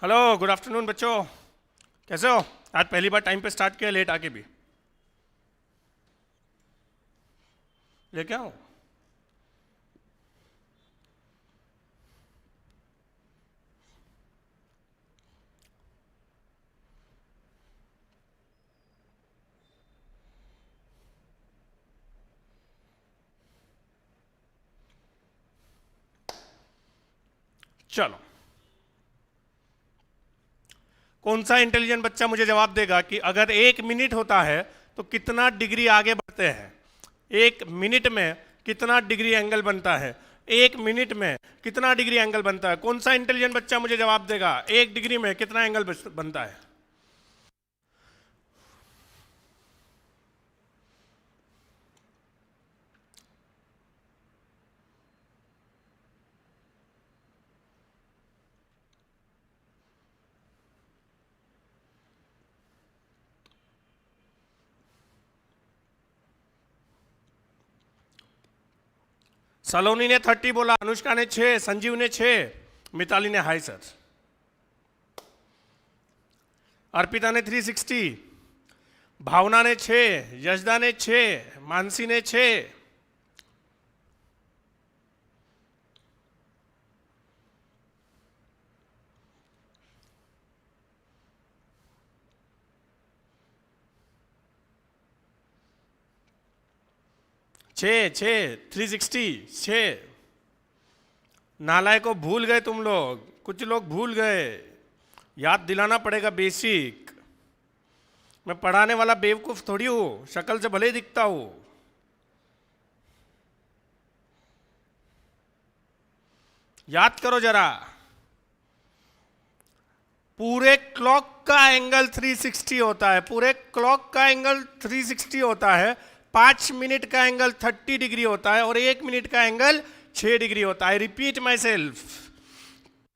Hello, good afternoon बच्चों। कैसे हो? आज पहली बार टाइम पे स्टार्ट किया, लेट आके भी। लेके आओ। चलो, कौन सा इंटेलिजेंट बच्चा मुझे जवाब देगा कि अगर 1 मिनट होता है तो कितना डिग्री आगे बढ़ते हैं? 1 मिनट में कितना डिग्री एंगल बनता है? 1 मिनट में कितना डिग्री एंगल बनता है? कौन सा इंटेलिजेंट बच्चा मुझे जवाब देगा 1 डिग्री में कितना एंगल बनता है? सलोनी ने 30 बोला, अनुष्का ने 6, संजीव ने 6, मिताली ने हाई सर, अर्पिता ने 360, भावना ने 6, यशदा ने 6, मानसी ने 6। छः छः 360 6। नालायक को भूल गए तुम लोग, कुछ लोग भूल गए। याद दिलाना पड़ेगा बेसिक। मैं पढ़ाने वाला बेवकूफ थोड़ी हूं, शक्ल से भले ही दिखता हूं। याद करो जरा। पूरे क्लॉक का एंगल 360 होता है, पूरे क्लॉक का एंगल 360 होता है। 5 मिनट का एंगल 30 डिग्री होता है और 1 मिनट का एंगल 6 डिग्री होता है। रिपीट माई सेल्फ,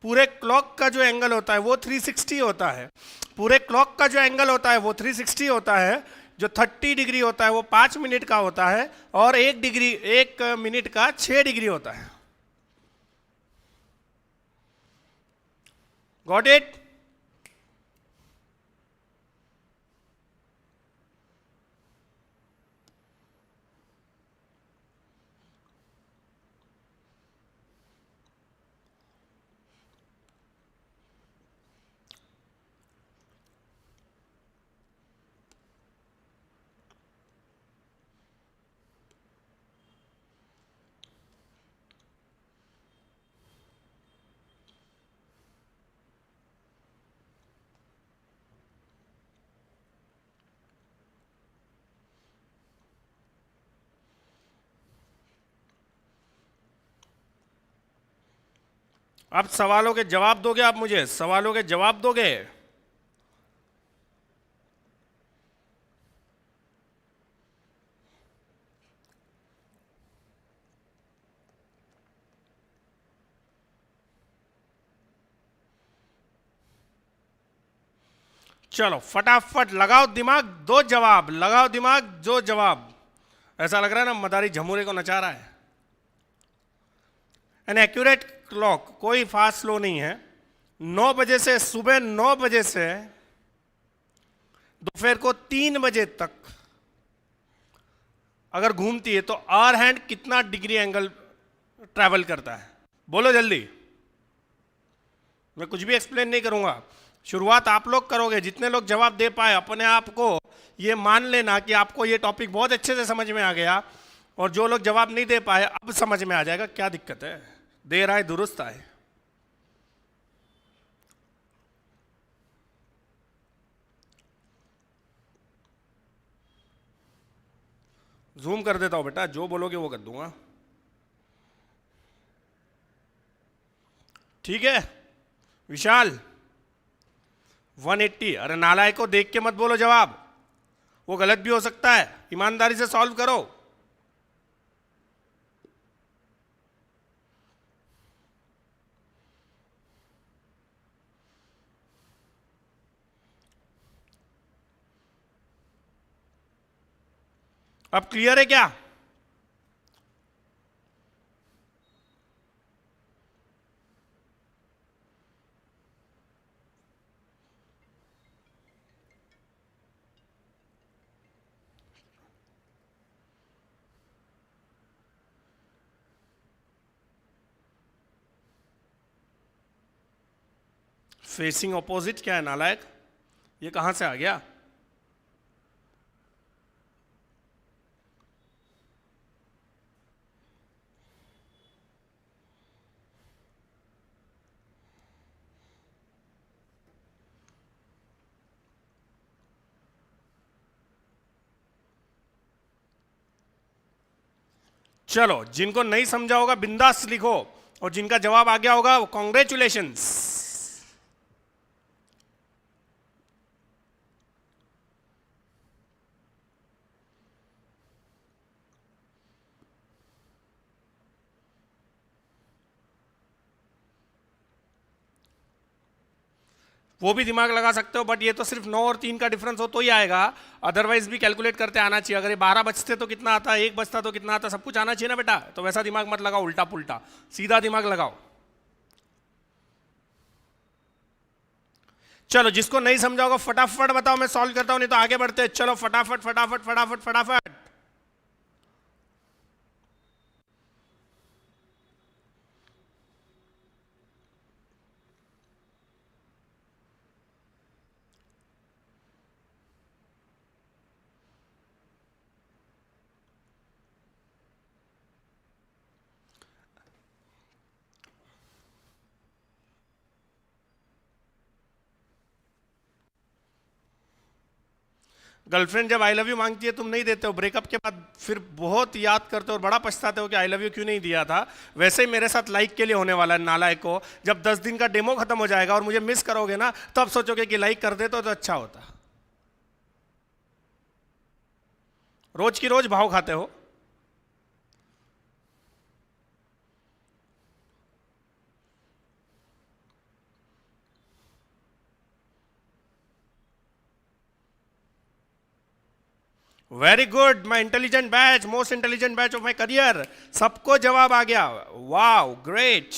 पूरे क्लॉक का जो एंगल होता है वो 360 होता है। पूरे क्लॉक का जो एंगल होता है वो 360 होता है। जो 30 डिग्री होता है वो 5 मिनट का होता है और 1 मिनट का 6 डिग्री होता है। Got it? अब सवालों के जवाब दोगे आप? मुझे सवालों के जवाब दोगे? चलो फटाफट लगाओ दिमाग, दो जवाब। लगाओ दिमाग, दो जवाब। ऐसा लग रहा है ना मदारी झमूरे को नचा रहा है। एन एक्यूरेट क्लॉक, कोई फास्ट स्लो नहीं है। 9 बजे से, सुबह 9 बजे से दोपहर को 3 बजे तक अगर घूमती है तो आवर हैंड कितना डिग्री एंगल ट्रैवल करता है? बोलो जल्दी। मैं कुछ भी एक्सप्लेन नहीं करूंगा, शुरुआत आप लोग करोगे। जितने लोग जवाब दे पाए अपने आप को ये मान लेना कि आपको ये टॉपिक बहुत अच्छे से समझ में आ गया, और जो लोग जवाब नहीं दे पाए अब समझ में आ जाएगा। क्या दिक्कत है? देर आए दुरुस्त आए। जूम कर देता हूं बेटा, जो बोलोगे वो कर दूंगा। ठीक है विशाल? 180। अरे नालायक को देख के मत बोलो जवाब, वो गलत भी हो सकता है। ईमानदारी से सॉल्व करो। अब क्लियर है क्या? फेसिंग ऑपोजिट क्या है नालायक? ये कहां से आ गया? चलो, जिनको नहीं समझा होगा बिंदास लिखो, और जिनका जवाब आ गया होगा वो कॉन्ग्रेचुलेशंस। वो भी दिमाग लगा सकते हो, बट ये तो सिर्फ 9 और 3 का डिफरेंस हो तो ही आएगा, अदरवाइज भी कैलकुलेट करते आना चाहिए। अगर ये 12 बजते तो कितना आता, 1 बजता तो कितना आता, सब कुछ आना चाहिए ना बेटा। तो वैसा दिमाग मत लगाओ उल्टा पुल्टा, सीधा दिमाग लगाओ। चलो, जिसको नहीं समझा होगा फटाफट बताओ, मैं सॉल्व करता हूं, नहीं तो आगे बढ़ते हैं। चलो फटाफट फटाफट फटाफट फटाफट। गर्लफ्रेंड जब आई लव यू मांगती है तुम नहीं देते हो, ब्रेकअप के बाद फिर बहुत याद करते हो और बड़ा पछताते हो कि आई लव यू क्यों नहीं दिया था। वैसे ही मेरे साथ लाइक के लिए होने वाला है नालायक को। जब 10 दिन का डेमो खत्म हो जाएगा और मुझे मिस करोगे ना, तब सोचोगे कि लाइक कर देते तो अच्छा होता। रोज की रोज भाव खाते हो। Very good, my intelligent batch, most intelligent batch of my career. सबको जवाब आ गया, वाओ ग्रेट।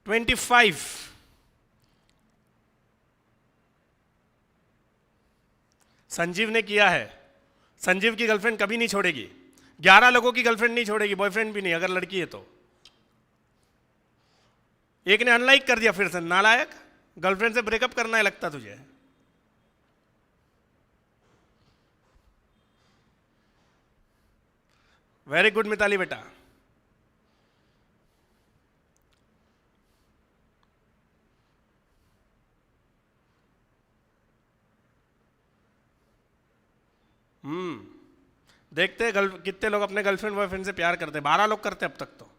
$25। संजीव ने किया है। संजीव की गर्लफ्रेंड कभी नहीं छोड़ेगी। 11 लोगों की गर्लफ्रेंड नहीं छोड़ेगी, बॉयफ्रेंड भी नहीं, अगर लड़की है तो। एक ने अनलाइक कर दिया फिर से, नालायक। गर्लफ्रेंड से ब्रेकअप करना है लगता तुझे। वेरी गुड मिताली बेटा। देखते हैं कितने लोग अपने गर्लफ्रेंड बॉयफ्रेंड से प्यार करते हैं। 12 लोग करते अब तक तो।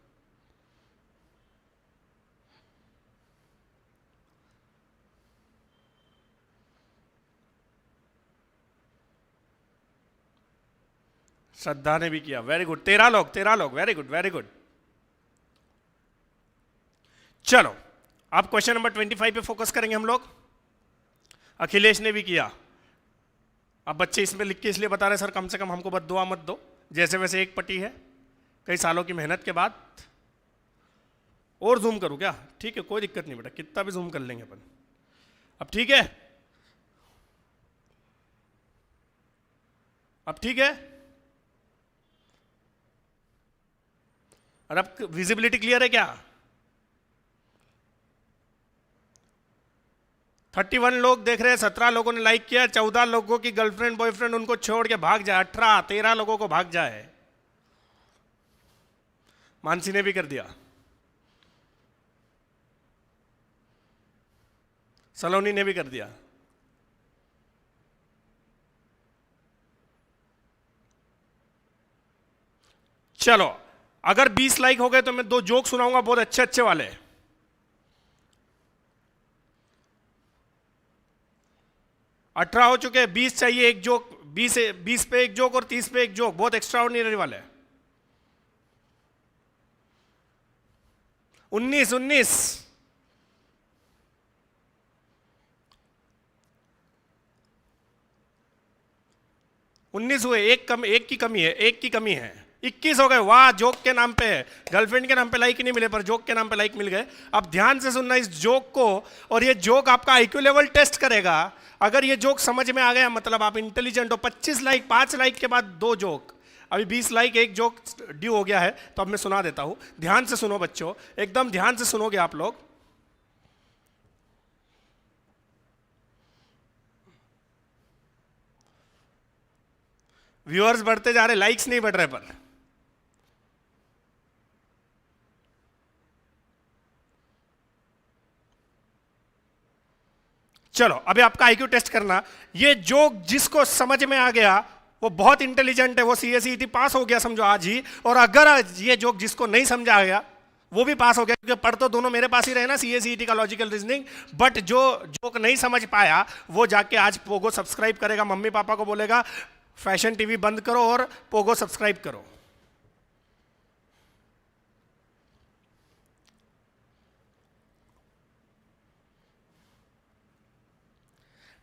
श्रद्धा ने भी किया, वेरी गुड। 13 लोग, 13 लोग, वेरी गुड वेरी गुड। चलो, अब क्वेश्चन नंबर 25 पे फोकस करेंगे हम लोग। अखिलेश ने भी किया। अब बच्चे इसमें लिख के इसलिए बता रहे सर कम से कम हमको बद्दुआ मत दो, जैसे वैसे एक पटी है कई सालों की मेहनत के बाद। और जूम करूं क्या? ठीक है, कोई दिक्कत नहीं बेटा, कितना भी जूम कर लेंगे अपन। अब ठीक है, अब ठीक है। और अब विजिबिलिटी क्लियर है क्या? 31 लोग देख रहे हैं, 17 लोगों ने लाइक किया, 14 लोगों की गर्लफ्रेंड बॉयफ्रेंड उनको छोड़ के भाग जाए, 18 13 लोगों को भाग जाए। मानसी ने भी कर दिया, सलोनी ने भी कर दिया। चलो, अगर 20 लाइक हो गए तो मैं 2 जोक सुनाऊंगा, बहुत अच्छे अच्छे वाले। अठारह हो चुके हैं, 20 चाहिए एक जोक। 20 पे एक जोक और 30 पे एक जोक, बहुत एक्स्ट्रा ऑर्डिनरी वाले। 19 हुए, एक की कमी है, एक की कमी है। 21 हो गए, वाह, जोक के नाम पे है। गर्लफ्रेंड के नाम पे लाइक नहीं मिले पर जोक के नाम पे लाइक मिल गए। अब ध्यान से सुनना इस जोक को, और ये जोक आपका आईक्यू लेवल टेस्ट करेगा। अगर ये जोक समझ में आ गया मतलब आप इंटेलिजेंट हो। 25 लाइक, 5 लाइक के बाद 2 जोक। अभी 20 लाइक, एक जोक ड्यू हो गया है, तो अब मैं सुना देता हूं। ध्यान से सुनो बच्चों, एकदम ध्यान से सुनोगे आप लोग। व्यूअर्स बढ़ते जा रहे, लाइक्स नहीं बढ़ रहे पर। चलो अभी आपका आईक्यू टेस्ट करना। ये जोक जिसको समझ में आ गया वो बहुत इंटेलिजेंट है, वो सीएसईटी पास हो गया समझो आज ही। और अगर ये जोक जिसको नहीं समझा गया वो भी पास हो गया, क्योंकि पढ़ तो दोनों मेरे पास ही रहे ना, सीएसईटी का लॉजिकल रीजनिंग। बट जो जोक नहीं समझ पाया वो जाके आज पोगो सब्सक्राइब करेगा, मम्मी पापा को बोलेगा फैशन टीवी बंद करो और पोगो सब्सक्राइब करो।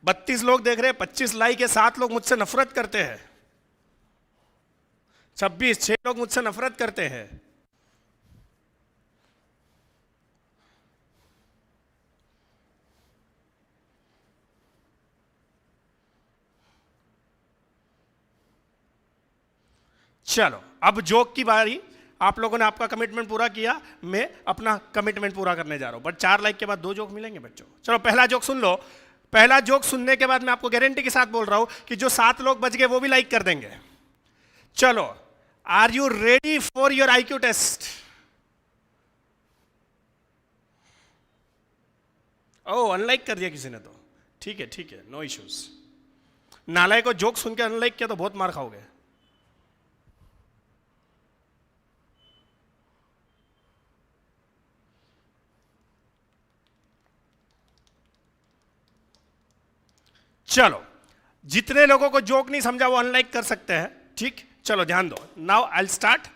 बत्तीस लोग देख रहे हैं, 25 लाइक है, 7 लोग मुझसे नफरत करते हैं, 26, 6 लोग मुझसे नफरत करते हैं। चलो अब जोक की बारी। आप लोगों ने आपका कमिटमेंट पूरा किया, मैं अपना कमिटमेंट पूरा करने जा रहा हूं। बट 4 लाइक के बाद 2 जोक मिलेंगे बच्चों। चलो पहला जोक सुन लो। पहला जोक सुनने के बाद मैं आपको गारंटी के साथ बोल रहा हूं कि जो 7 लोग बच गए वो भी लाइक कर देंगे। चलो, are you ready for your IQ test? Oh, unlike कर दिया किसी ने तो। ठीक है, नो इश्यूज। नालायक को जोक सुन के अनलाइक किया तो बहुत मार खाओगे। चलो, जितने लोगों को जोक नहीं समझा वो अनलाइक कर सकते हैं। ठीक, चलो ध्यान दो। Now I start.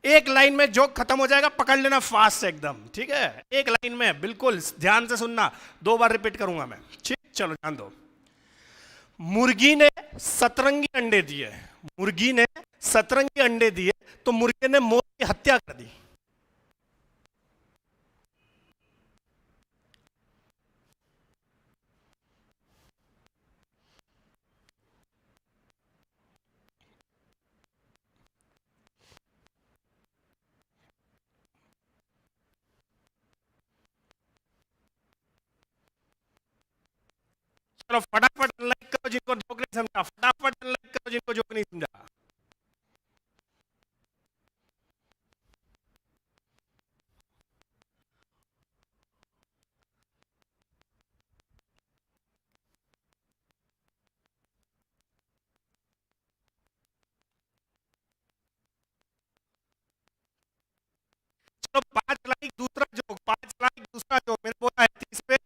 एक लाइन में जोक खत्म हो जाएगा, पकड़ लेना फास्ट एकदम। ठीक है, एक लाइन में, बिल्कुल ध्यान से सुनना। 2 बार रिपीट करूंगा मैं। ठीक, चलो ध्यान दो। मुर्गी ने सतरंगी अंडे दिए। मुर्गी ने सतरंगी अंडे दिए तो मुर्गे ने मोर की हत्या कर दी। चलो फटाफट अनलाइक करो जिनको जोक नहीं समझा, फटाफट अनलाइक करो जिनको जोक नहीं समझा। चलो 5 लाइक दूसरा जोक, 5 लाइक दूसरा जोक। मैंने बोला है 30 पे।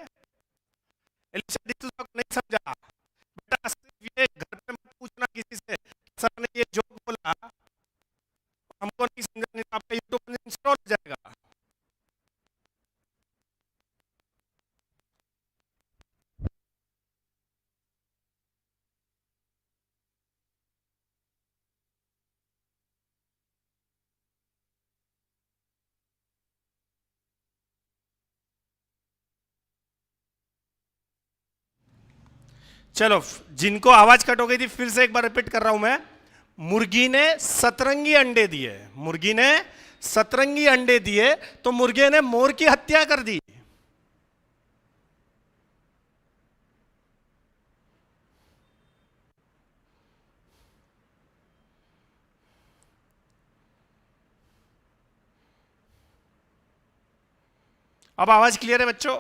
एलिशा डिसूजा को नहीं समझा बेटा, सिर्फ ये घर पे मत पूछना किसी से सर ने ये जोक बोला, हमको नहीं समझा, नहीं तो आपका यूट्यूब इंस्टॉल हो जाएगा। चलो, जिनको आवाज कट हो गई थी फिर से एक बार रिपीट कर रहा हूं मैं। मुर्गी ने सतरंगी अंडे दिए। मुर्गी ने सतरंगी अंडे दिए तो मुर्गे ने मोर की हत्या कर दी। अब आवाज क्लियर है बच्चों?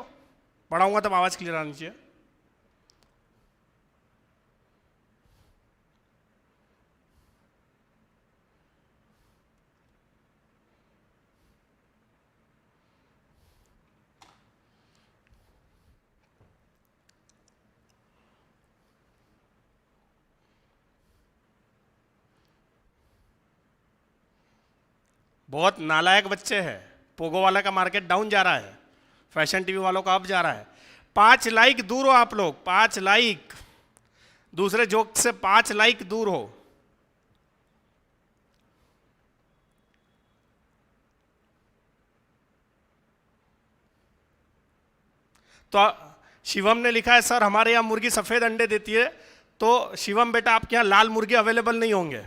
पढ़ाऊंगा तब आवाज क्लियर आनी चाहिए। बहुत नालायक बच्चे हैं। पोगो वाला का मार्केट डाउन जा रहा है, फैशन टीवी वालों का अप जा रहा है। 5 लाइक दूर हो आप लोग, 5 लाइक। दूसरे जोक से 5 लाइक दूर हो। तो शिवम ने लिखा है सर हमारे यहां मुर्गी सफेद अंडे देती है तो शिवम बेटा आपके यहां लाल मुर्गे अवेलेबल नहीं होंगे।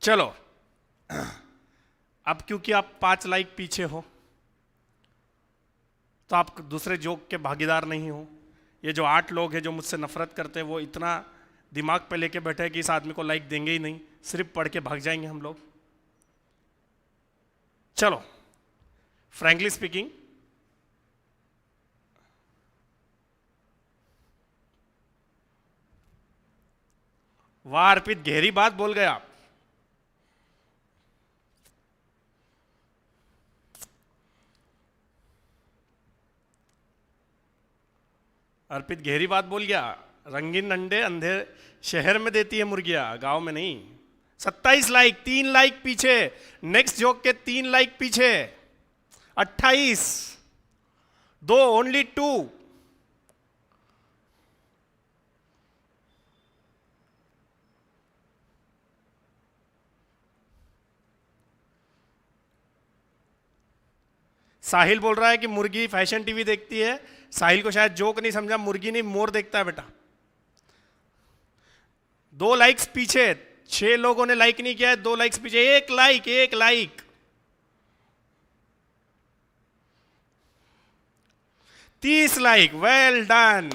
चलो, अब क्योंकि आप 5 लाइक पीछे हो तो आप दूसरे जोक के भागीदार नहीं हो। ये जो 8 लोग हैं जो मुझसे नफरत करते हैं वो इतना दिमाग पे लेके बैठे हैं कि इस आदमी को लाइक देंगे ही नहीं, सिर्फ पढ़ के भाग जाएंगे हम लोग। चलो, फ्रैंकली स्पीकिंग, वाह अर्पित, गहरी बात बोल गए आप। अर्पित गहरी बात बोल गया। रंगीन अंडे अंधे शहर में देती है मुर्गियां, गांव में नहीं। 27 लाइक, 3 लाइक पीछे। नेक्स्ट जोक के 3 लाइक पीछे। 28, 2, ओनली 2। साहिल बोल रहा है कि मुर्गी फैशन टीवी देखती है। साहिल को शायद जोक नहीं समझा, मुर्गी नहीं मोर देखता है बेटा। 2 लाइक्स पीछे, 6 लोगों ने लाइक नहीं किया है, 2 लाइक्स पीछे। 1 like, 1 like, 30 like, well done,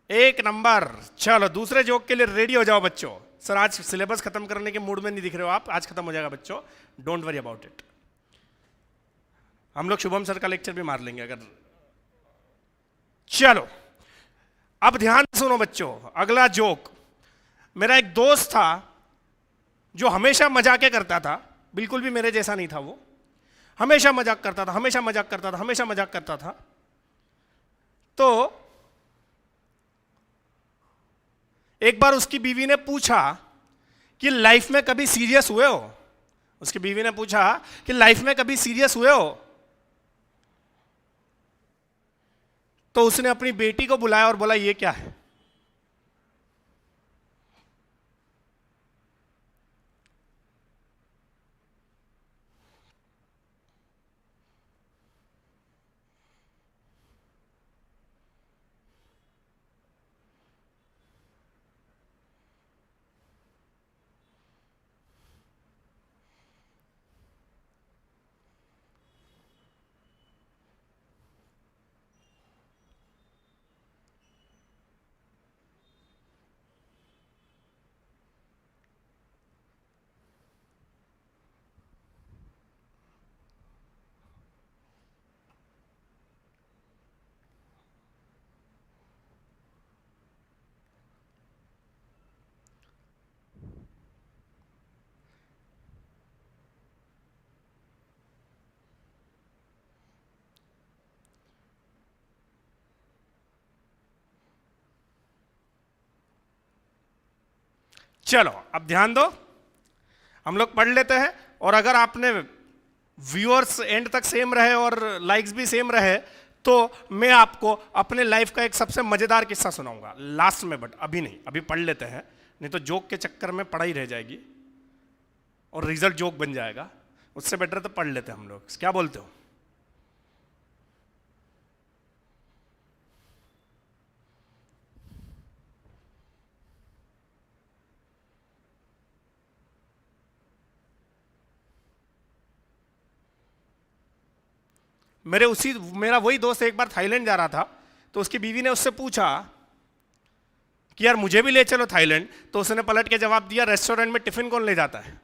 1 number. चलो दूसरे जोक के लिए रेडी हो जाओ बच्चों। सर आज सिलेबस खत्म करने के मूड में नहीं दिख रहे हो आप, आज खत्म हो जाएगा बच्चों, डोंट वरी अबाउट इट। हम लोग शुभम सर का लेक्चर भी मार लेंगे अगर। चलो अब ध्यान सुनो बच्चों, अगला जोक। मेरा एक दोस्त था जो हमेशा मजाक करता था, बिल्कुल भी मेरे जैसा नहीं था वो। हमेशा मजाक करता था, हमेशा मजाक करता था, हमेशा मजाक करता था। तो एक बार उसकी बीवी ने पूछा कि लाइफ में कभी सीरियस हुए हो। उसकी बीवी ने पूछा कि लाइफ में कभी सीरियस हुए हो। तो उसने अपनी बेटी को बुलाया और बोला ये क्या है। चलो अब ध्यान दो, हम लोग पढ़ लेते हैं। और अगर आपने व्यूअर्स एंड तक सेम रहे और लाइक्स भी सेम रहे तो मैं आपको अपने लाइफ का एक सबसे मजेदार किस्सा सुनाऊंगा लास्ट में, बट अभी नहीं, अभी पढ़ लेते हैं, नहीं तो जोक के चक्कर में पढ़ाई रह जाएगी और रिजल्ट जोक बन जाएगा। उससे बेटर तो पढ़ लेते हैं हम लोग, क्या बोलते हो? मेरा वही दोस्त एक बार थाईलैंड जा रहा था, तो उसकी बीवी ने उससे पूछा कि यार मुझे भी ले चलो थाईलैंड। तो उसने पलट के जवाब दिया, रेस्टोरेंट में टिफिन कौन ले जाता है?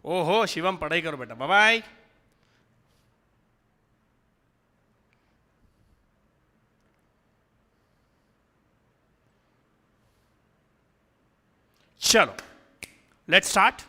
ओहो शिवम, पढ़ाई करो बेटा, बाय बाय। चलो let's start.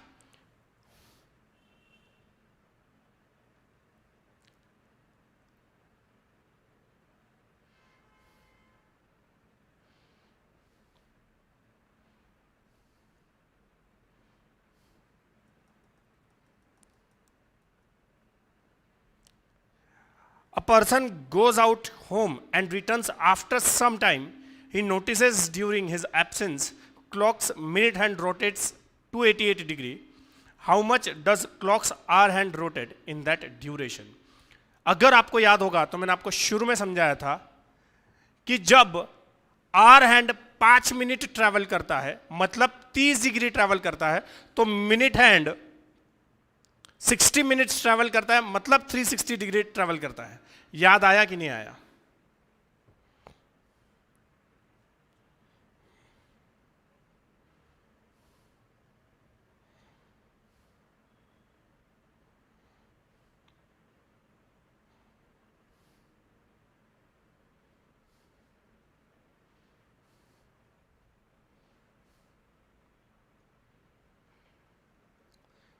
A person goes out home and returns after some time. He notices during his absence clock's minute hand rotates 288 degree. How much does clock's hour hand rotate in that duration? अगर आपको याद होगा तो मैंने आपको शुरू में समझाया था कि जब आर हैंड 5 मिनट ट्रैवल करता है, मतलब 30 डिग्री ट्रैवल करता है, तो मिनट हैंड 60 मिनट्स ट्रैवल करता है, मतलब 360 डिग्री ट्रैवल करता है। याद आया कि नहीं आया?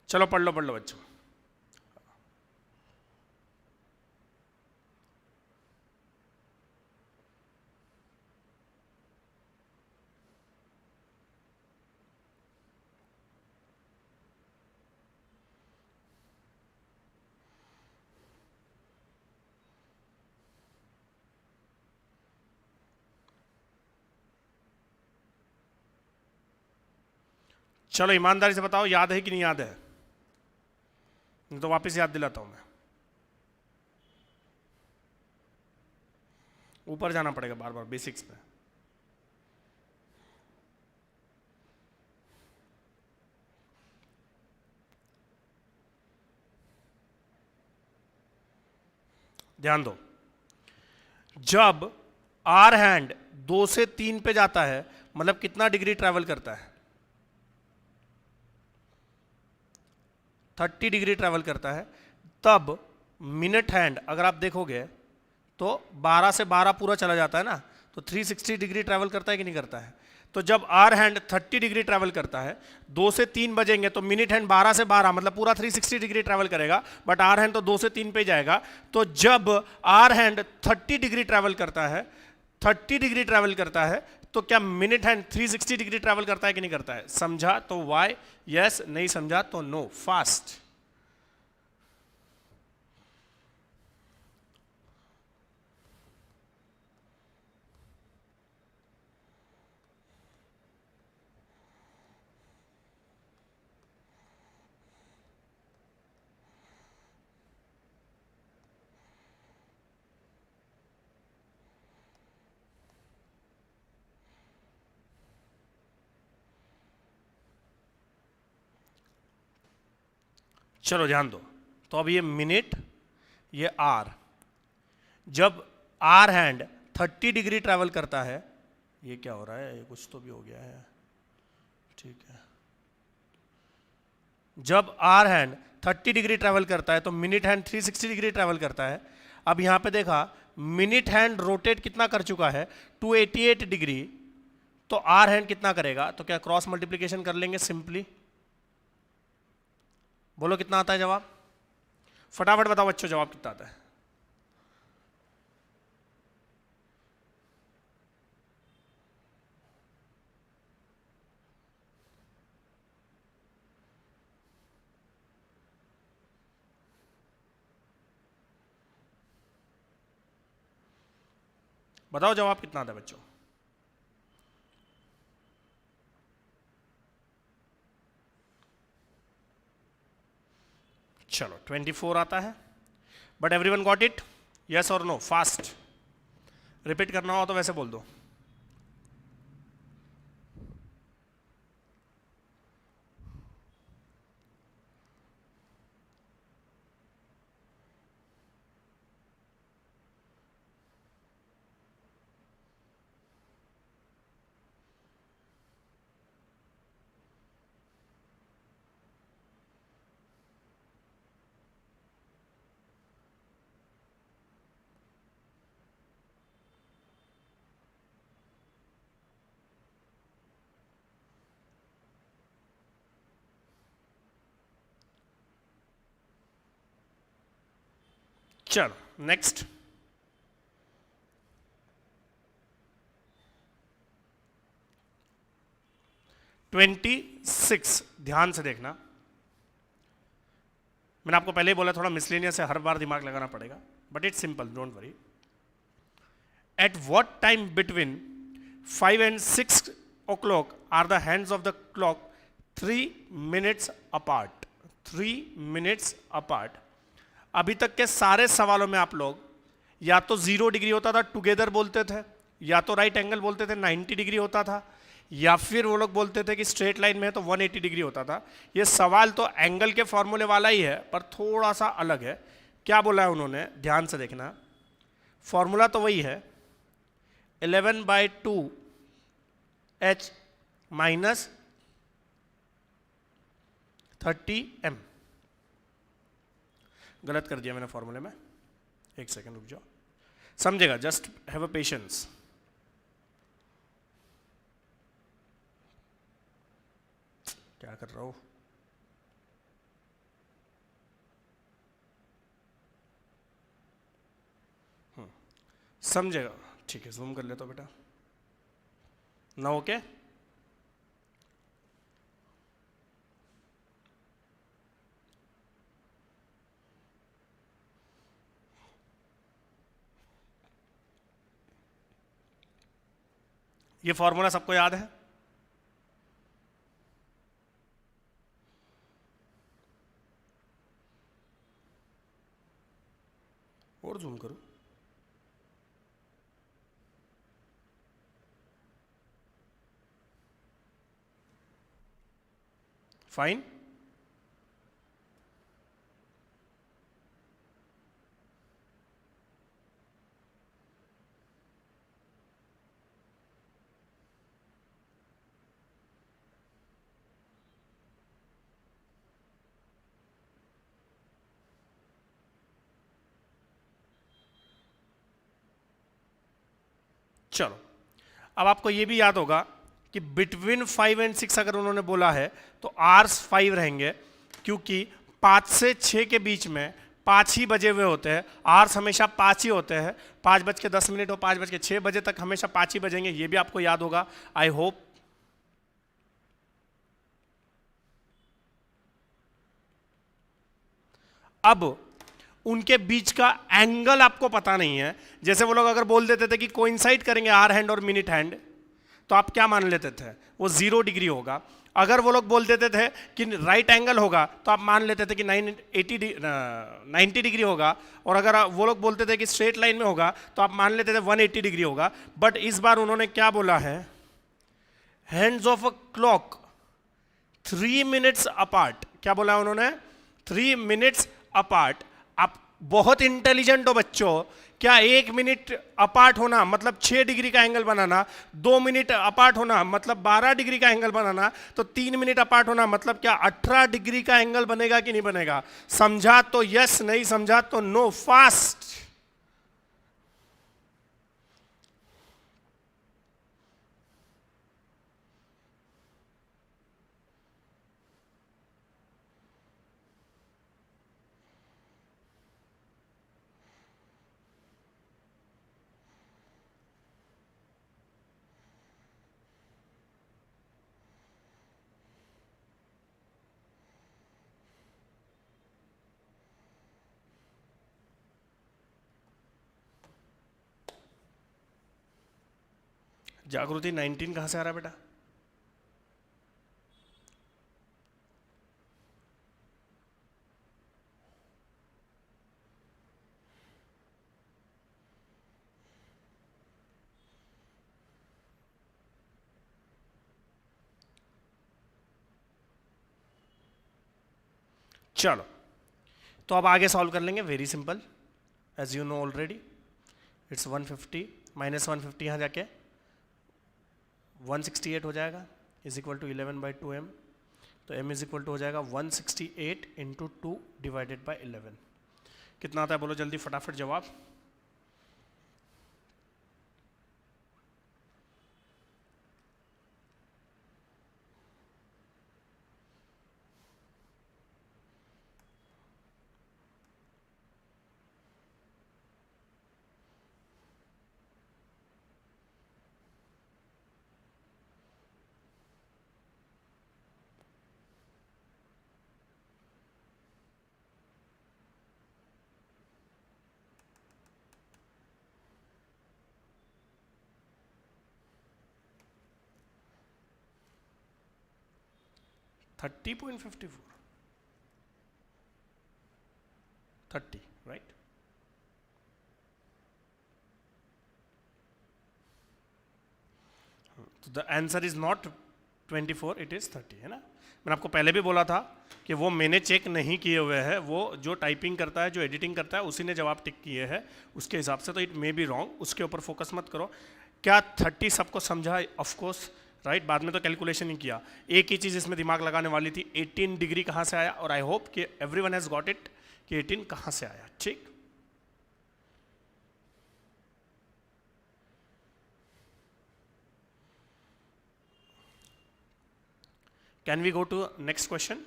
चलो पढ़ लो बच्चों। चलो ईमानदारी से बताओ, याद है कि नहीं याद है? नहीं तो वापस याद दिलाता हूं मैं। ऊपर जाना पड़ेगा बार बार बेसिक्स पे। ध्यान दो, जब आर हैंड 2 से 3 पे जाता है, मतलब कितना डिग्री ट्रैवल करता है? 30 डिग्री ट्रैवल करता है। तब मिनट हैंड अगर आप देखोगे तो 12 से 12 पूरा चला जाता है ना, तो 360 डिग्री ट्रैवल करता है कि नहीं करता है? तो जब आर हैंड 30 डिग्री ट्रैवल करता है, 2 से 3 बजेंगे तो मिनट हैंड 12 से 12 मतलब पूरा 360 डिग्री ट्रैवल करेगा, बट आर हैंड तो 2 से 3 पे जाएगा। तो जब आर हैंड 30 डिग्री ट्रैवल करता है, 30 डिग्री ट्रैवल करता है, तो क्या मिनट हैंड 360 डिग्री ट्रैवल करता है कि नहीं करता है? समझा तो वाई यस, नहीं समझा तो नो। फास्ट। चलो ध्यान दो, तो अब ये मिनट, ये आर, जब आर हैंड 30 डिग्री ट्रैवल करता है, ये क्या हो रहा है? ये कुछ तो भी हो गया है, ठीक है। जब आर हैंड 30 डिग्री ट्रैवल करता है तो मिनट हैंड 360 डिग्री ट्रैवल करता है। अब यहां पे देखा, मिनट हैंड रोटेट कितना कर चुका है? 288 डिग्री। तो आर हैंड कितना करेगा? तो क्या क्रॉस मल्टीप्लीकेशन कर लेंगे सिंपली? बोलो कितना आता है जवाब? फटाफट बताओ बच्चों, जवाब कितना आता है? बताओ जवाब कितना आता है बच्चों? चलो 24 आता है। But everyone got it? Yes और नो? फास्ट। रिपीट करना हो तो वैसे बोल दो। चलो नेक्स्ट, ट्वेंटी सिक्स, ध्यान से देखना। मैंने आपको पहले ही बोला थोड़ा मिसलेनियस से हर बार दिमाग लगाना पड़ेगा, but it's simple, don't worry. At what time between 5 and 6 o'clock are the hands of the clock 3 minutes apart? 3 minutes apart. अभी तक के सारे सवालों में आप लोग या तो 0 डिग्री होता था टुगेदर बोलते थे, या तो राइट एंगल बोलते थे 90 डिग्री होता था, या फिर वो लोग बोलते थे कि स्ट्रेट लाइन में है तो 180 डिग्री होता था। ये सवाल तो एंगल के फॉर्मूले वाला ही है पर थोड़ा सा अलग है। क्या बोला है उन्होंने, ध्यान से देखना। फॉर्मूला तो वही है, 11/2 h माइनस 30m। गलत कर दिया मैंने फॉर्मूले में, एक सेकंड रुक जाओ, समझेगा, जस्ट हैव अ पेशेंस। क्या कर रहा हूं, समझेगा, ठीक है, जूम कर लेता हूं बेटा ना। ओके, ये फॉर्मूला सबको याद है? और जूम करो, फाइन। चलो, अब आपको यह भी याद होगा कि बिटवीन 5 and 6 अगर उन्होंने बोला है तो आर्स 5 रहेंगे, क्योंकि 5 से 6 के बीच में 5 ही बजे हुए होते हैं। आर्स हमेशा 5 ही होते हैं, 5:10 और 5:06 बजे तक हमेशा 5 ही बजेंगे, ये भी आपको याद होगा, आई होप। अब उनके बीच का एंगल आपको पता नहीं है। जैसे वो लोग अगर बोल देते थे कि कोइंसाइड करेंगे आर हैंड और मिनट हैंड, तो आप क्या मान लेते थे, वो 0 डिग्री होगा। अगर वो लोग बोल देते थे कि राइट एंगल होगा तो आप मान लेते थे कि 90 डिग्री होगा, और अगर वो लोग बोलते थे कि स्ट्रेट लाइन में होगा तो आप मान लेते थे 180 डिग्री होगा। बट इस बार उन्होंने क्या बोला है, hands of a clock 3 minutes apart. क्या बोला उन्होंने, 3 minutes अपार्ट। आप बहुत इंटेलिजेंट हो बच्चों, क्या 1 मिनट अपार्ट होना मतलब 6 डिग्री का एंगल बनाना, 2 मिनट अपार्ट होना मतलब 12 डिग्री का एंगल बनाना, तो 3 मिनट अपार्ट होना मतलब क्या 18 डिग्री का एंगल बनेगा कि नहीं बनेगा? समझा तो यस, नहीं समझा तो नो। फास्ट। जागृति 19 कहां से आ रहा है बेटा? चलो, तो अब आगे सॉल्व कर लेंगे, very simple, as you know already. It's 150 minus 150 यहाँ जाके 168 हो जाएगा, इज इक्वल टू 11/2m। तो m इज इक्वल टू हो जाएगा 168 इंटू 2 डिवाइडेड बाई 11। कितना आता है बोलो जल्दी फटाफट जवाब। 30.54, 30, राइट? तो the answer is not 24, it is 30, है ना? मैंने आपको पहले भी बोला था कि वो मैंने चेक नहीं किए हुए हैं, वो जो टाइपिंग करता है, जो एडिटिंग करता है, उसी ने जवाब टिक किए हैं उसके हिसाब से, तो इट मे बी रॉन्ग, उसके ऊपर फोकस मत करो। क्या 30 सबको समझा? Of course, right? बाद में तो कैलकुलेशन ही किया। एक ही चीज़ इसमें दिमाग लगाने वाली थी, 18 डिग्री कहाँ से आया, और आई होप कि एवरीवन हैज़ गॉट इट कि 18 कहाँ से आया, ठीक? Can we go to next question?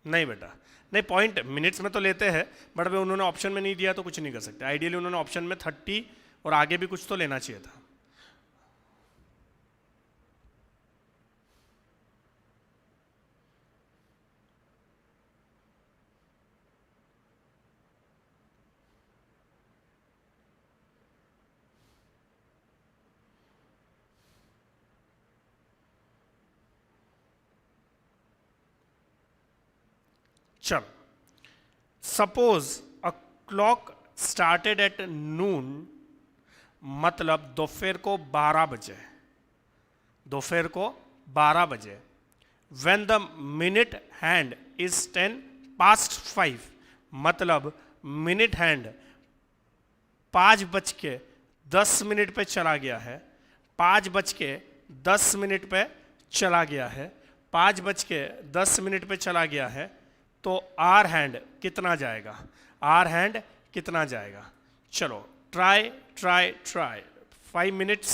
नहीं बेटा, नहीं, पॉइंट मिनट्स में तो लेते हैं, बट अभी उन्होंने ऑप्शन में नहीं दिया तो कुछ नहीं कर सकते। आइडियली उन्होंने ऑप्शन में 30 और आगे भी कुछ तो लेना चाहिए था। चल, suppose a clock started at noon, मतलब दोपहर को 12 बजे, दोपहर को 12 बजे, when the minute hand is 5:10, मतलब मिनट हैंड 5:10 पे चला गया है, 5:10 पे चला गया है, 5:10 पे चला गया है, तो आर हैंड कितना जाएगा? आर हैंड कितना जाएगा? चलो ट्राई ट्राई ट्राई, 5 मिनट्स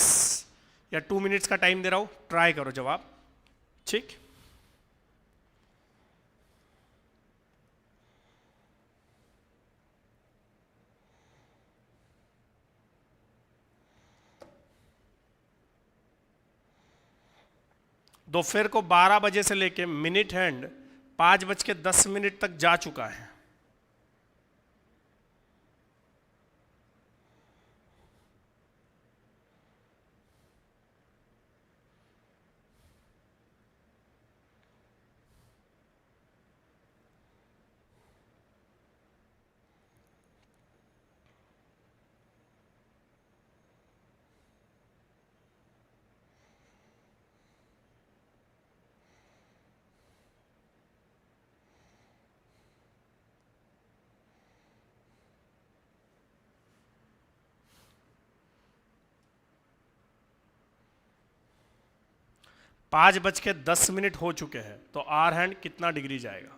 या 2 मिनट्स का टाइम दे रहा हूं, ट्राई करो जवाब, ठीक? दोपहर को 12 बजे से लेके मिनट हैंड 5:10 तक जा चुका है। पाँच बज के 10 हो चुके हैं, तो आर हैंड कितना डिग्री जाएगा?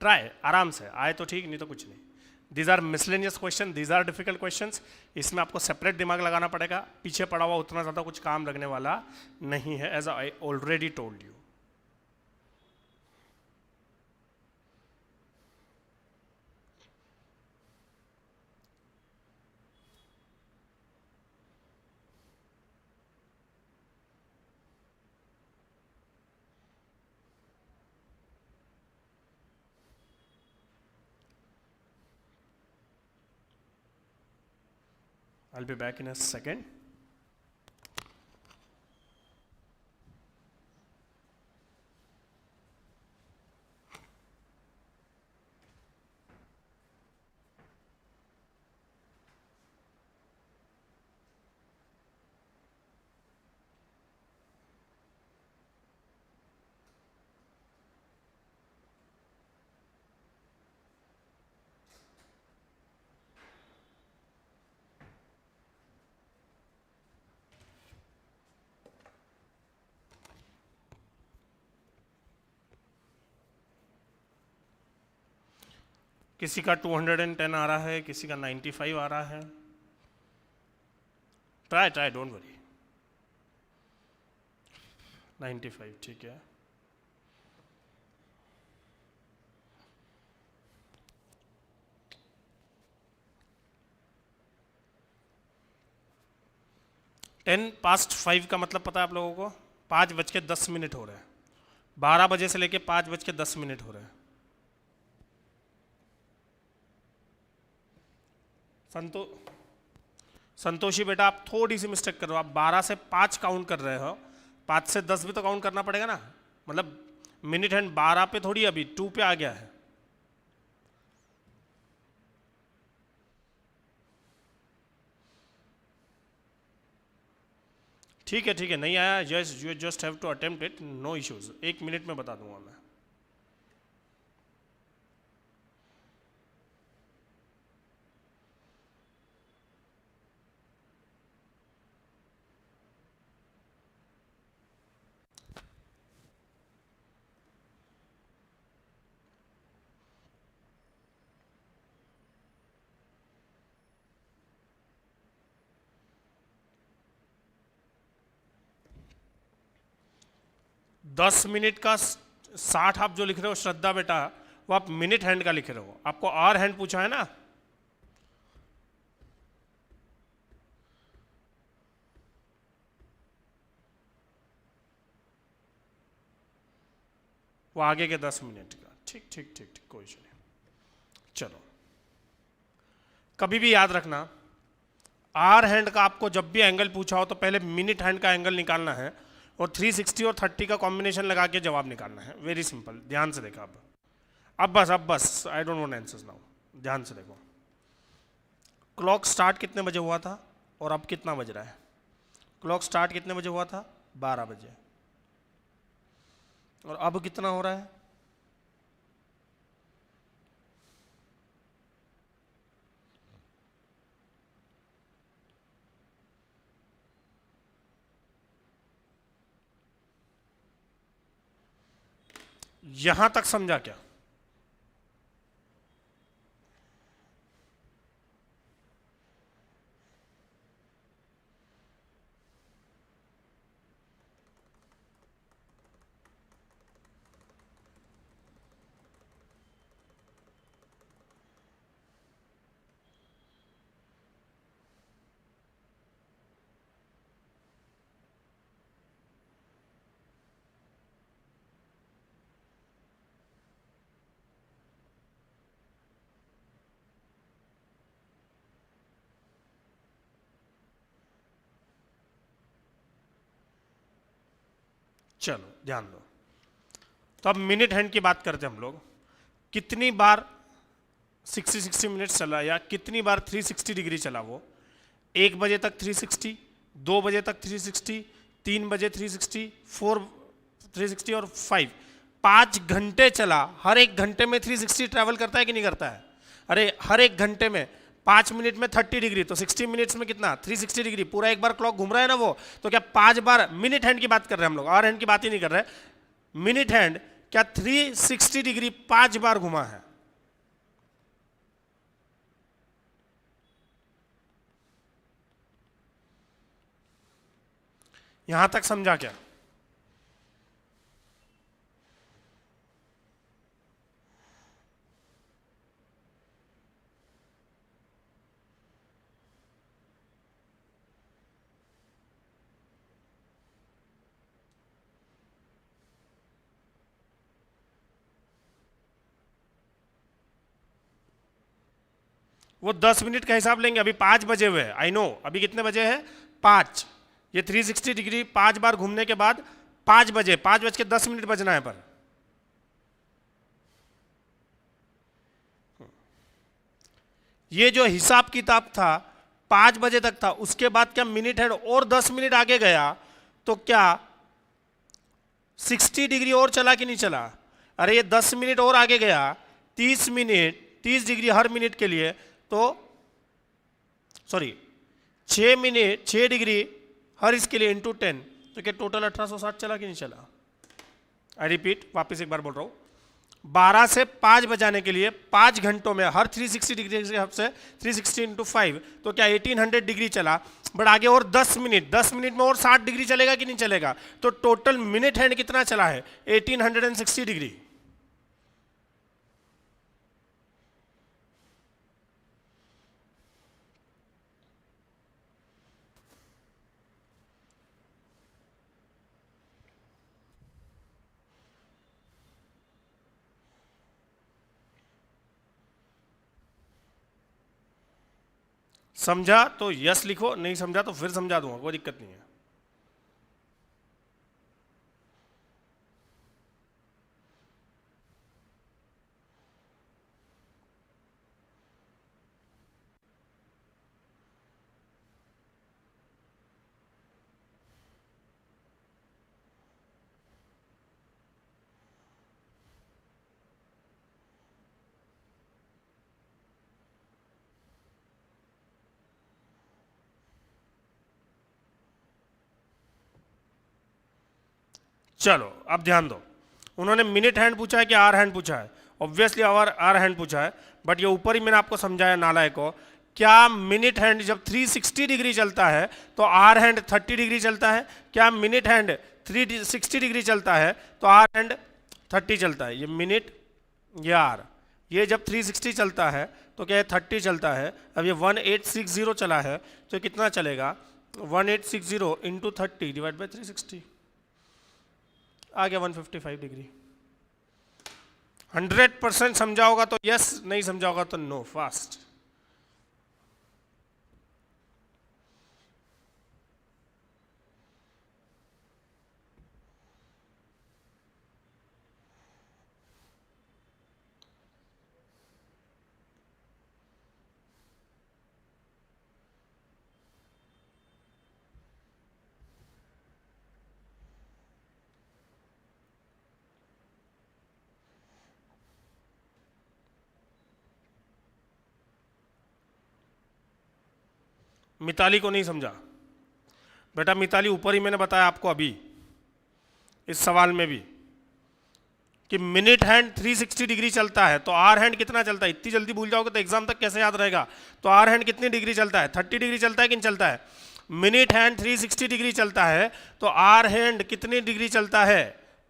ट्राई आराम से, आए तो ठीक, नहीं तो कुछ नहीं। These are miscellaneous question, these are difficult questions, इसमें आपको सेपरेट दिमाग लगाना पड़ेगा, पीछे पड़ा हुआ उतना ज़्यादा कुछ काम लगने वाला नहीं है, as I already told you. I'll be back in a second. किसी का 210 आ रहा है, किसी का 95 आ रहा है। Try try, don't worry. 95, ठीक है। टेन पास्ट 5 का मतलब पता है आप लोगों को? 5:10 हो रहे हैं। 12 बजे से लेके 5:10 हो रहे हैं। संतो संतोषी बेटा, आप थोड़ी सी मिस्टेक कर रहे हो। आप 12 से 5 काउंट कर रहे हो, 5 से 10 भी तो काउंट करना पड़ेगा ना। मतलब मिनट हैंड 12 पे थोड़ी, अभी 2 पे आ गया है। ठीक है ठीक है, नहीं आया, yes you just have to attempt it, no issues, 1 minute में बता दूंगा मैं। दस मिनट का 60 आप जो लिख रहे हो श्रद्धा बेटा, वो आप मिनट हैंड का लिख रहे हो। आपको आवर हैंड पूछा है ना। वो आगे के 10 मिनट का। ठीक ठीक ठीक ठीक, कोई इशू नहीं। चलो, कभी भी याद रखना, आर हैंड का आपको जब भी एंगल पूछा हो तो पहले मिनट हैंड का एंगल निकालना है और 360 और 30 का कॉम्बिनेशन लगा के जवाब निकालना है। वेरी सिंपल, ध्यान से देखा। अब बस I don't want answers now, ध्यान से देखो। क्लॉक स्टार्ट कितने बजे हुआ था और अब कितना बज रहा है? क्लॉक स्टार्ट कितने बजे हुआ था? 12 बजे। और अब कितना हो रहा है? यहां तक समझा क्या? चलो ध्यान दो। तो अब मिनट हैंड की बात करते हैं हम लोग। कितनी बार 60 मिनट्स चला या कितनी बार 360 डिग्री चला वो? 1 बजे तक 360, 2 बजे तक 360, 3 बजे 360, 4 360 और 5 घंटे चला। हर एक घंटे में 360 ट्रैवल करता है कि नहीं करता है? अरे हर एक घंटे में 5 मिनट में 30 डिग्री, तो 60 मिनट्स में कितना? 360 डिग्री। पूरा एक बार क्लॉक घूम रहा है ना वो। तो क्या 5 बार? मिनट हैंड की बात कर रहे हैं हम लोग, आवर हैंड की बात ही नहीं कर रहे। मिनट हैंड क्या 360 डिग्री 5 बार घुमा है? यहां तक समझा क्या? वो 10 मिनट का हिसाब लेंगे। अभी 5 बजे हुए, आई नो। अभी कितने बजे हैं? 5। ये 360 डिग्री 5 बार घूमने के बाद 5 बजे, 5:10 बजना है पर। ये जो हिसाब किताब था 5 बजे तक था, उसके बाद क्या मिनट हैंड और 10 मिनट आगे गया तो क्या 60 डिग्री और चला कि नहीं चला? अरे ये 10 मिनट और आगे गया, 30 मिनट, 30 डिग्री हर मिनट के लिए, तो सॉरी 6 मिनट 6 डिग्री हर इसके लिए इंटू 10, तो क्या टोटल 1860 चला कि नहीं चला? आई रिपीट, वापस एक बार बोल रहा हूं। 12 से 5 बजाने के लिए 5 घंटों में हर 360 डिग्री के हिसाब से 360 इंटू 5, तो क्या 1800 डिग्री चला। बट आगे और 10 मिनट, 10 मिनट में और 60 डिग्री चलेगा कि नहीं चलेगा? तो टोटल मिनट हैंड कितना चला है? 1860 डिग्री। समझा तो यस लिखो, नहीं समझा तो फिर समझा दूंगा, कोई दिक्कत नहीं है। चलो अब ध्यान दो, उन्होंने मिनट हैंड पूछा है कि आर हैंड पूछा है? ऑब्वियसली आर हैंड पूछा है, बट ये ऊपर ही मैंने आपको समझाया नालायक को, क्या मिनट हैंड जब 360 डिग्री चलता है तो आर हैंड 30 डिग्री चलता है? क्या मिनट हैंड 360 डिग्री चलता है तो आर हैंड 30 चलता है? ये मिनट, ये आर, ये जब 360 चलता है तो क्या ये 30 चलता है? अब ये 1860 चला है तो कितना चलेगा? 1860 इंटू 30 डिवाइड बाई 360, आ गया 155 डिग्री। 100% समझा होगा तो यस, नहीं समझा होगा तो नो। फास्ट। मिताली को नहीं समझा बेटा? मिताली ऊपर ही मैंने बताया आपको अभी इस सवाल में भी कि मिनट हैंड 360 डिग्री चलता है तो आर हैंड कितना चलता है? इतनी जल्दी भूल जाओगे तो एग्जाम तक कैसे याद रहेगा? तो आर हैंड कितनी डिग्री चलता है? 30 डिग्री चलता है कि नहीं चलता है? मिनट हैंड 360 डिग्री चलता है तो आर हैंड कितनी डिग्री चलता है?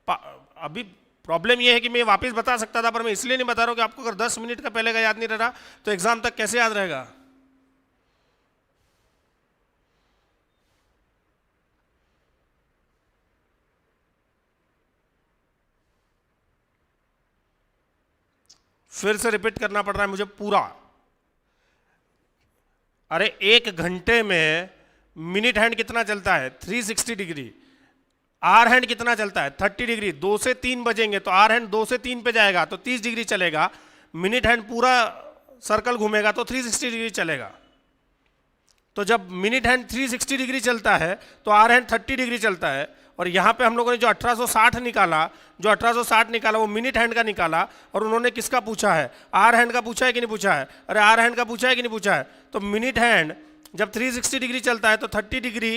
अभी प्रॉब्लम यह है कि मैं वापस बता सकता था, पर मैं इसलिए नहीं बता रहा हूँ कि आपको अगर 10 मिनट का पहले का याद नहीं रहा तो एग्जाम तक कैसे याद रहेगा? फिर से रिपीट करना पड़ रहा है मुझे पूरा। अरे 1 घंटे में मिनट हैंड कितना चलता है? 360 डिग्री। आर हैंड कितना चलता है? 30 डिग्री। 2 से 3 बजेंगे तो आर हैंड 2 से 3 पे जाएगा तो 30 डिग्री चलेगा। मिनट हैंड पूरा सर्कल घूमेगा तो 360 डिग्री चलेगा। तो जब मिनट हैंड 360 डिग्री चलता है तो आर हैंड 30 डिग्री चलता है। और यहाँ पे हम लोगों ने जो 1860 निकाला वो मिनट हैंड का निकाला, और उन्होंने किसका पूछा है? आर हैंड का पूछा है कि नहीं पूछा है? अरे आर हैंड का पूछा है कि नहीं पूछा है? तो मिनट हैंड जब 360 डिग्री चलता है तो 30 डिग्री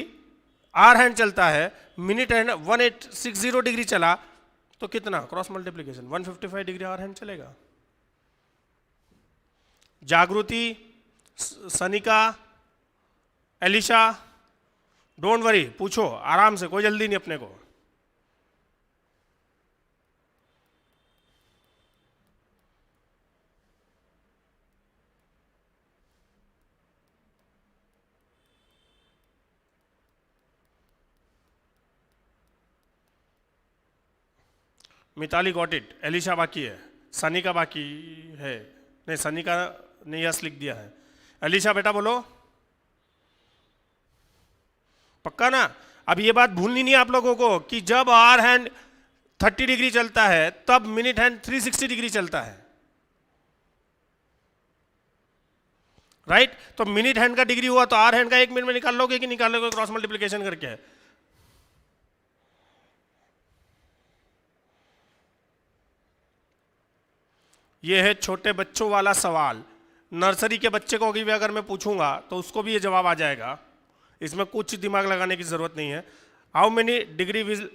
आर हैंड चलता है। मिनट हैंड 1860 डिग्री चला तो कितना? Cross multiplication 155 degree hour hand चलेगा। Jagriti, Sanika, Elisha, don't worry, पूछो आराम से, कोई जल्दी नहीं अपने को। मिताली गॉट इट, एलिशा बाकी है, सनिका बाकी है। नहीं, सनिका ने यस लिख दिया है। एलिशा बेटा बोलो, पक्का ना? अब ये बात भूलनी नहीं आप लोगों को कि जब आर हैंड 30 डिग्री चलता है तब मिनट हैंड 360 डिग्री चलता है, राइट? तो मिनट हैंड का डिग्री हुआ तो आर हैंड का 1 मिनट में निकाल लोगे कि निकाल लोगे क्रॉस मल्टीप्लीकेशन करके? ये है छोटे बच्चों वाला सवाल। नर्सरी के बच्चे को भी अगर मैं पूछूंगा तो उसको भी ये जवाब आ जाएगा, इसमें कुछ दिमाग लगाने की जरूरत नहीं है। How many degree will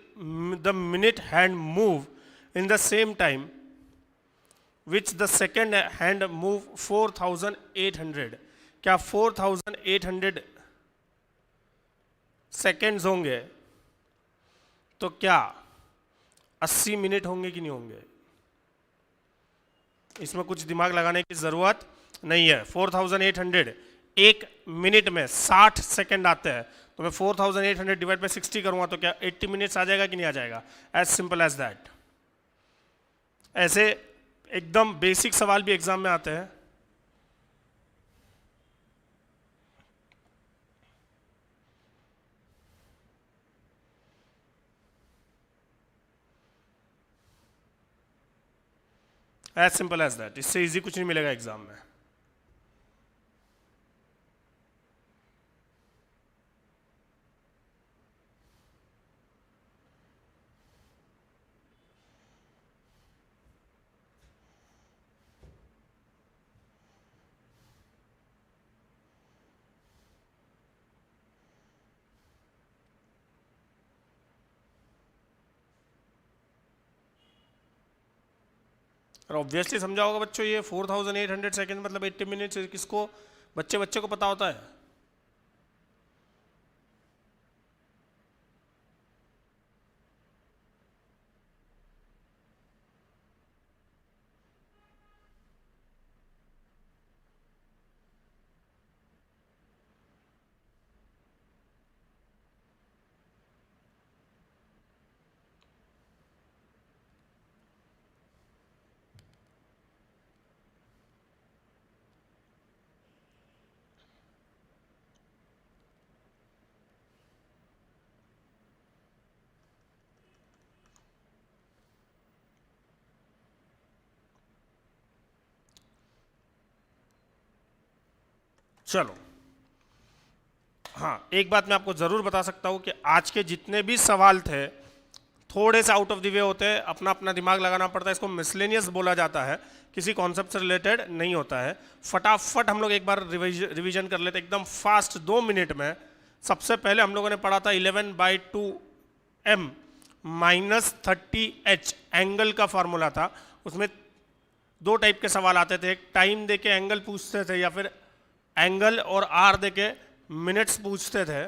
the minute hand move in the same time which the second hand move 4800? क्या 4800 सेकेंड्स होंगे तो क्या 80 मिनट होंगे कि नहीं होंगे? इसमें कुछ दिमाग लगाने की जरूरत नहीं है। 4800 1 मिनट में 60 सेकंड आते हैं, तो मैं 4800 डिवाइड बाई 60 करूंगा तो क्या 80 मिनट्स आ जाएगा कि नहीं आ जाएगा? As simple as that. ऐसे एकदम बेसिक सवाल भी एग्जाम में आते हैं। एज सिंपल एज दैट, इससे इजी कुछ नहीं मिलेगा एग्जाम में। और ऑब्वियसली समझा होगा बच्चों, ये 4800 सेकेंड मतलब 80 मिनट्स किसको, बच्चे बच्चे को पता होता है। चलो, हाँ एक बात मैं आपको जरूर बता सकता हूं कि आज के जितने भी सवाल थे थोड़े से आउट ऑफ द वे होते हैं, अपना अपना दिमाग लगाना पड़ता है, इसको मिसलेनियस बोला जाता है, किसी कॉन्सेप्ट से रिलेटेड नहीं होता है। फटाफट हम लोग एक बार रिवीजन कर लेते एकदम फास्ट 2 मिनट में। सबसे पहले हम लोगों ने पढ़ा था 11/2m -30h एंगल का फॉर्मूला था। उसमें 2 टाइप के सवाल आते थे, एक टाइम देके एंगल पूछते थे या फिर एंगल और आर देके मिनट्स पूछते थे।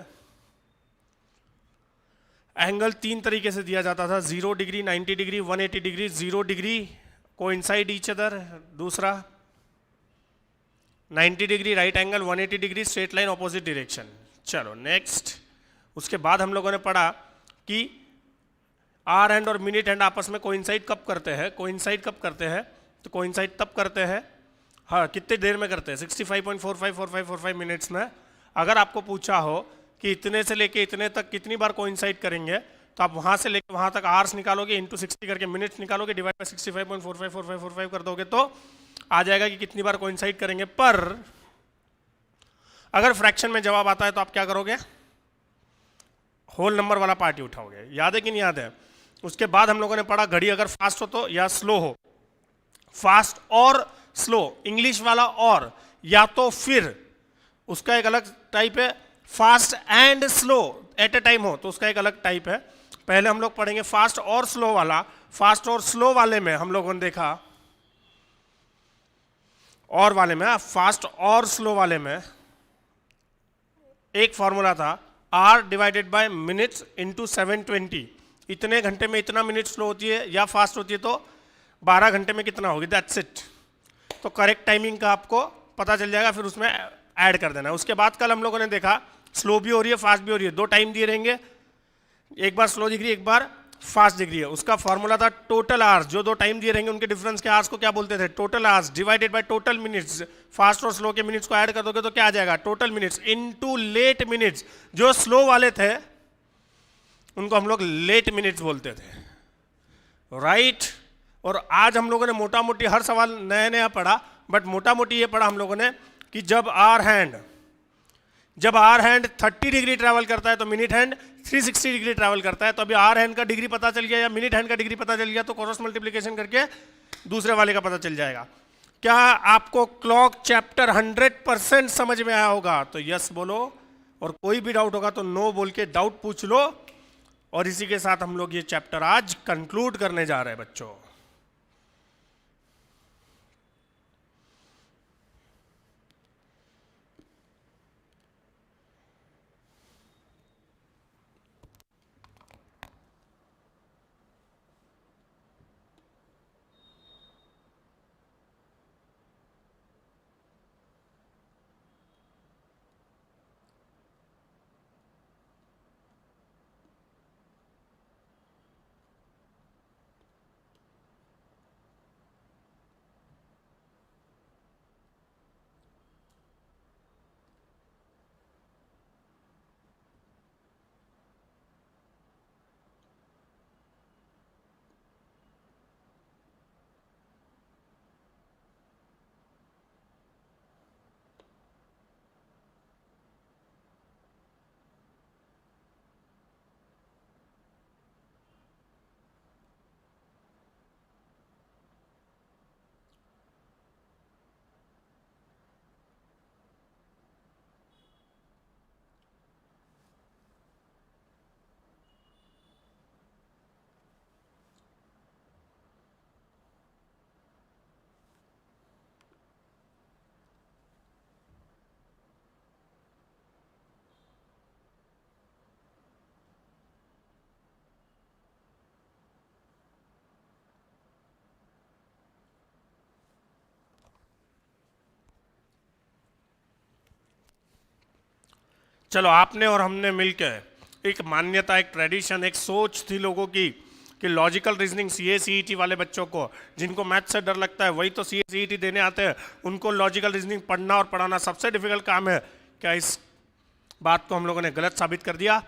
एंगल 3 तरीके से दिया जाता था, 0 degree, 90 degree, 180 degree. 0 degree coincide each other, दूसरा 90 degree right angle, 180 degree straight line opposite direction. चलो नेक्स्ट, उसके बाद हम लोगों ने पढ़ा कि आर हैंड और मिनट हैंड आपस में कोइंसाइड कब करते हैं। कोइंसाइड कब करते हैं, तो कोइंसाइड तब करते हैं, हाँ कितने देर में करते हैं, 65.454545 मिनट्स में। अगर आपको पूछा हो कि इतने से लेके इतने तक कितनी बार कोइंसाइड करेंगे, तो आप वहां से लेके वहां तक आर्स निकालोगे, इंटू 60 करके मिनट्स निकालोगे, डिवाइड बाय 65.454545 कर दोगे तो आ जाएगा कि कितनी बार कोइंसाइड करेंगे। पर अगर फ्रैक्शन में जवाब आता है तो आप क्या करोगे, होल नंबर वाला पार्ट ही उठाओगे। याद है कि नहीं याद है। उसके बाद हम लोगों ने पढ़ा घड़ी अगर फास्ट हो तो या स्लो हो, फास्ट और स्लो इंग्लिश वाला, और या तो फिर उसका एक अलग टाइप है, fast and slow eight A time हो तो उसका एक अलग टाइप है। पहले हम लोग पढ़ेंगे फास्ट और स्लो वाला। फास्ट और स्लो वाले में हम लोगों ने देखा, और वाले में, फास्ट और स्लो वाले में एक फॉर्मूला था, hour divided by minutes into 720। इतने घंटे में इतना मिनट स्लो होती है या फास्ट होती है तो 12 घंटे में कितना होगी, दैट्स इट। तो करेक्ट टाइमिंग का आपको पता चल जाएगा, फिर उसमें ऐड कर देना। उसके बाद कल हम लोगों ने देखा स्लो भी हो रही है फास्ट भी हो रही है, 2 टाइम दिए रहेंगे, एक बार स्लो दिख रही है एक बार फास्ट दिख रही है। उसका फॉर्मूला था टोटल आवर्स, जो 2 टाइम दिए रहेंगे उनके डिफरेंस के आवर्स को क्या बोलते थे, total hours divided by total minutes. Fast और स्लो के मिनट्स को ऐड कर दोगे तो क्या आ जाएगा, total minutes into late minutes. जो स्लो वाले थे उनको हम लोग लेट मिनट्स बोलते थे, राइट। और आज हम लोगों ने मोटा मोटी हर सवाल नया नया पढ़ा, बट मोटा मोटी ये पढ़ा हम लोगों ने कि जब आर हैंड 30 डिग्री ट्रैवल करता है तो मिनट हैंड 360 डिग्री ट्रैवल करता है। तो अभी आर हैंड का डिग्री पता चल गया या मिनट हैंड का डिग्री पता चल गया तो क्रॉस मल्टीप्लिकेशन करके दूसरे वाले का पता चल जाएगा। क्या आपको क्लॉक चैप्टर 100% समझ में आया होगा तो यस बोलो, और कोई भी डाउट होगा तो नो बोल के डाउट पूछ लो। और इसी के साथ हम लोग ये चैप्टर आज कंक्लूड करने जा रहे हैं बच्चों। चलो, आपने और हमने मिलकर एक मान्यता, एक ट्रेडिशन, एक सोच थी लोगों की कि लॉजिकल रीजनिंग सीए सीईटी वाले बच्चों को, जिनको मैथ से डर लगता है वही तो सीए सीईटी देने आते हैं, उनको लॉजिकल रीजनिंग पढ़ना और पढ़ाना सबसे डिफिकल्ट काम है। क्या इस बात को हम लोगों ने गलत साबित कर दिया?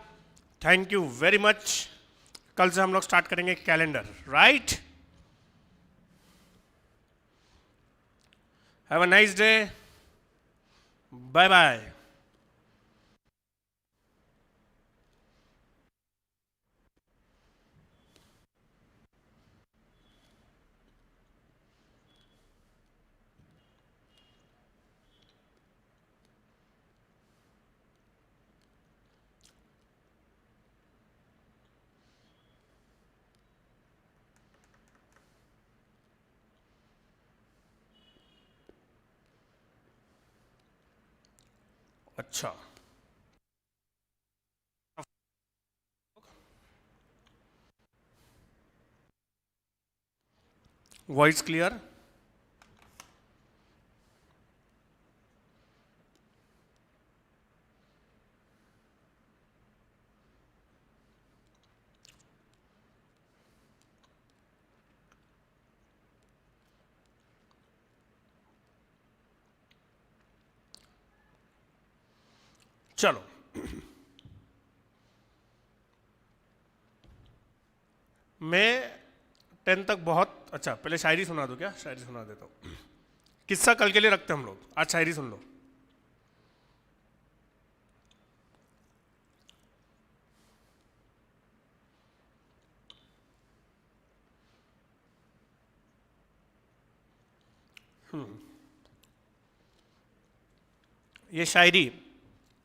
Thank you very much. कल से हम लोग स्टार्ट करेंगे calendar, right? Have a nice day, bye bye. अच्छा, वॉइस क्लियर? चलो, मैं 10 तक बहुत अच्छा, पहले शायरी सुना दूं क्या? शायरी सुना देता हूं। किस्सा कल के लिए रखते हैं हम लोग, आज शायरी सुन लो। ये शायरी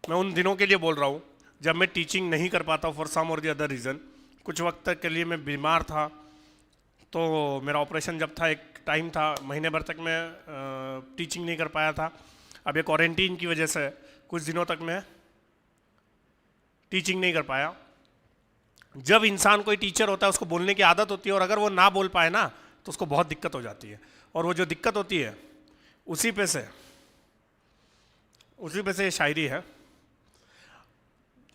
मैं उन दिनों के लिए बोल रहा हूँ जब मैं टीचिंग नहीं कर पाता फॉर सम और द अदर रीज़न। कुछ वक्त तक के लिए मैं बीमार था, तो मेरा ऑपरेशन जब था, एक टाइम था, महीने भर तक मैं टीचिंग नहीं कर पाया था। अब ये क्वारंटीन की वजह से कुछ दिनों तक मैं टीचिंग नहीं कर पाया। जब इंसान कोई टीचर होता है उसको बोलने की आदत होती है, और अगर वो ना बोल पाए ना तो उसको बहुत दिक्कत हो जाती है। और वो जो दिक्कत होती है उसी पे से ये शायरी है।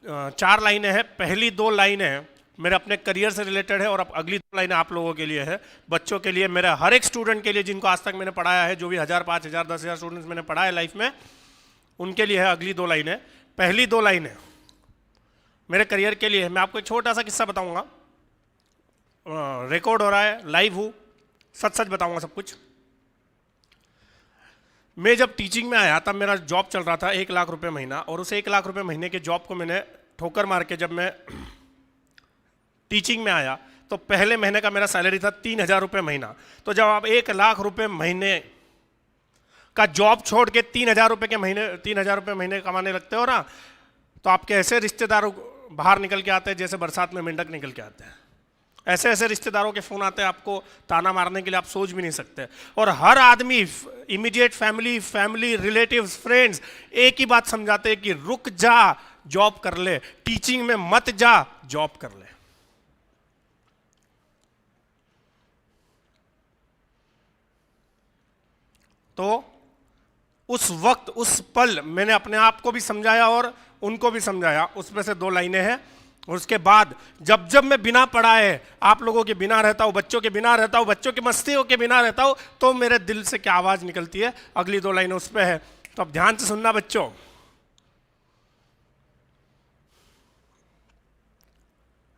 4 लाइनें हैं। पहली 2 लाइनें मेरे अपने करियर से रिलेटेड है, और अब अगली 2 लाइनें आप लोगों के लिए है, बच्चों के लिए, मेरे हर एक स्टूडेंट के लिए जिनको आज तक मैंने पढ़ाया है, जो भी 1000, 5000, 10,000 स्टूडेंट्स मैंने पढ़ा है लाइफ में, उनके लिए है अगली 2 लाइनें। पहली 2 लाइनें मेरे करियर के लिए है। मैं आपको एक छोटा सा किस्सा बताऊंगा, रिकॉर्ड हो रहा है, लाइव हूँ, सच सच बताऊंगा सब कुछ। मैं जब टीचिंग में आया तब मेरा जॉब चल रहा था 1 लाख रुपए महीना, और उस 1 लाख रुपए महीने के जॉब को मैंने ठोकर मार के, जब मैं टीचिंग में आया तो पहले महीने का मेरा सैलरी था 3,000 रुपये महीना। तो जब आप 1 लाख रुपए महीने का जॉब छोड़ के 3,000 रुपये महीने कमाने लगते हो ना, तो आपके ऐसे रिश्तेदारों बाहर निकल के आते हैं जैसे बरसात में मेंढक निकल के आते हैं। ऐसे ऐसे रिश्तेदारों के फोन आते हैं आपको ताना मारने के लिए, आप सोच भी नहीं सकते। और हर आदमी, इमीडिएट फैमिली रिलेटिव्स, फ्रेंड्स, एक ही बात समझाते हैं कि रुक जा, जॉब कर ले, टीचिंग में मत जा, जॉब कर ले। तो उस वक्त, उस पल मैंने अपने आप को भी समझाया और उनको भी समझाया। उसमें से 2 लाइनें हैं। उसके बाद जब जब मैं बिना पढ़ाए, आप लोगों के बिना रहता हूं, बच्चों के बिना रहता हूं, बच्चों की मस्तियों के बिना रहता हूं, तो मेरे दिल से क्या आवाज निकलती है, अगली 2 लाइनें उस पर है। तो अब ध्यान से सुनना बच्चों।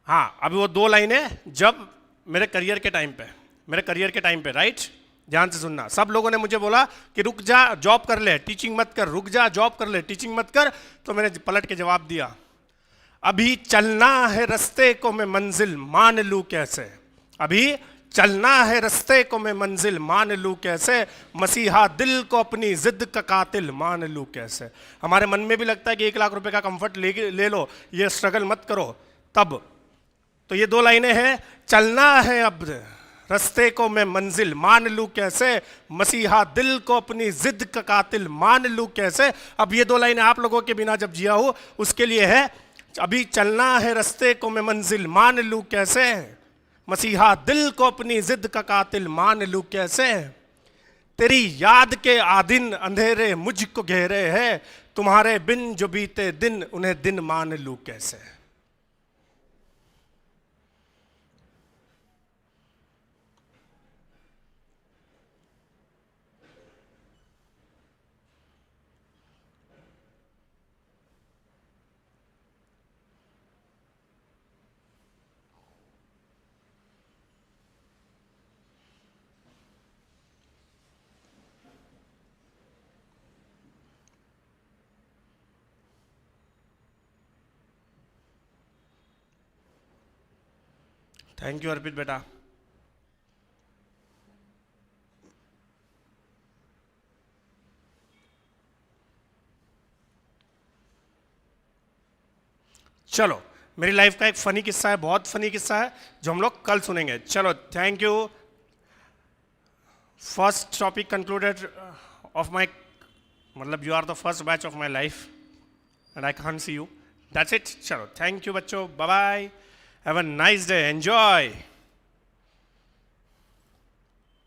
हाँ, अभी वो 2 लाइनें जब मेरे करियर के टाइम पे, राइट? ध्यान से सुनना। सब लोगों ने मुझे बोला कि रुक जा, जॉब कर ले, टीचिंग मत कर, रुक जा, जॉब कर ले, टीचिंग मत कर। तो मैंने पलट के जवाब दिया, अभी चलना है रास्ते को मैं मंजिल मान लूं कैसे, अभी चलना है रास्ते को मैं मंजिल मान लूं कैसे, मसीहा दिल को अपनी जिद का कातिल मान लूं कैसे। हमारे मन में भी लगता है कि 1 लाख रुपए का कंफर्ट ले लो, ये स्ट्रगल मत करो। तब तो ये 2 लाइनें हैं, चलना है अब रास्ते को मैं मंजिल मान लूं कैसे, मसीहा दिल को अपनी जिद का कातिल मान लूं कैसे। अब ये 2 लाइनें आप लोगों के बिना जब जिया हूं उसके लिए है, अभी चलना है रास्ते को मैं मंजिल मान लूं कैसे, मसीहा दिल को अपनी जिद का कातिल मान लूं कैसे। तेरी याद के आदिन अंधेरे मुझको घेरे हैं, तुम्हारे बिन जो बीते दिन उन्हें दिन मान लूं कैसे। थैंक यू अर्पित बेटा। चलो, मेरी लाइफ का एक फनी किस्सा है, बहुत फनी किस्सा है, जो हम लोग कल सुनेंगे। चलो, thank you. First topic concluded of my, मतलब you are the first batch of my life and I can't see you, that's it. चलो, थैंक यू बच्चों, bye bye, have a nice day, enjoy.